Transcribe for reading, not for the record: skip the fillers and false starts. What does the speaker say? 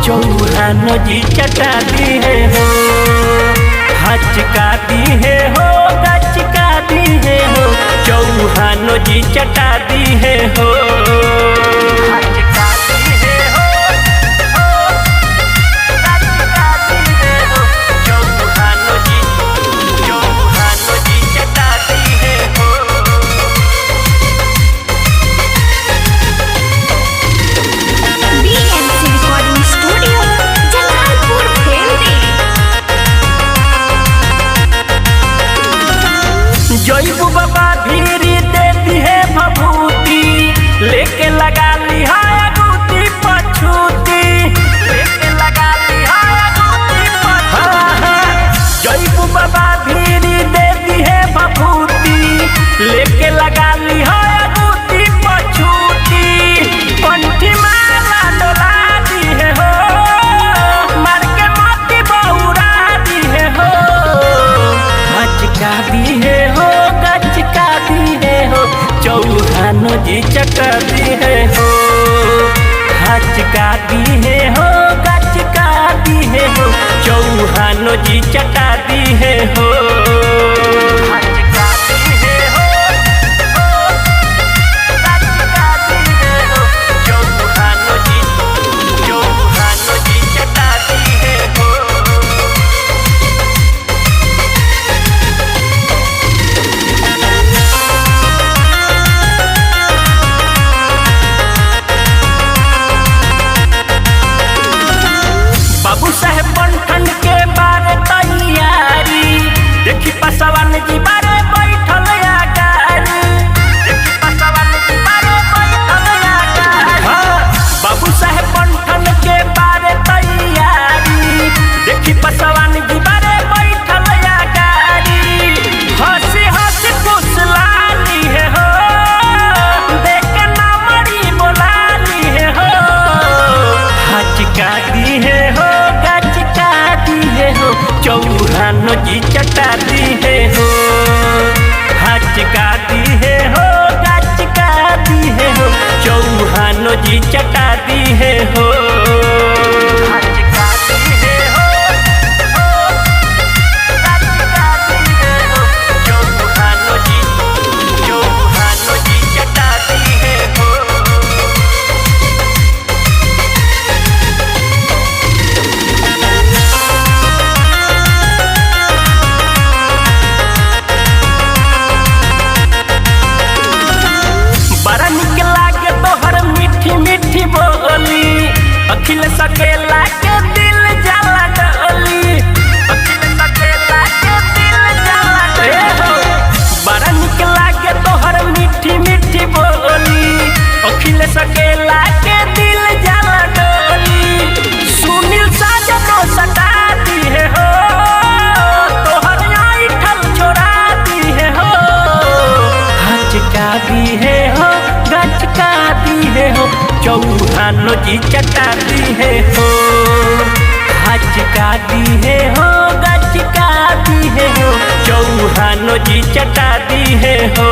चौहानो जी चटा दी है हो, हचका दी है हो, गचका दी है हो, चौहानो जी चटा दी है हो। जयबू बाबा भीरी देती है भभूति, लेके लगा ली है अगूती पछूती, लेके लगा ली है अगूती पछूती। जयबू बाबा भीरी देती है भभूति, लेके लगा ली है अगूती पछूती। कंठी माला डोला दी है हो, मार के मोती बहुरा दी है हो, हचका दी है हो, चौहानो जी चटा दी है हो, हचका दी है हो, गचका दी है हो, चौहानो जी चटा दी है हो। बाबू साहेब बंठन के बारे तैयारी, देखी पसवान जी बारे बैठल आगारी, देखी पसवान जी बारे बैठल आगारी। बाबू साहेब बंठन के बारे तैयारी, देखी पसवान जी बारे बैठल आगारी। हंसी हंसी फुसलानी है हो, देख के नामड़ी बोलानी है हो, हचका दी है हो, चौहानो जी चटा दी है हो, हचका दी है हो, गचका दी है हो, चौहानो जी चटा दी है हो। अखिल सकेला के दिल जला डोली, अखिल सकेला के दिल जला डोली, बड़ा निक लागे तोहर मीठी मीठी बोली, अखिल सकेला के दिल जला डोली। सुनील साजनो सटा दी है हो, तोहर ऐठल छोड़ा दी है हो, हचका दी है हो, गचका दी है हो, चौहानो जी चटा दी है हो, हचका दी है हो, गचका दी है हो, चौहानो जी चटा दी है हो।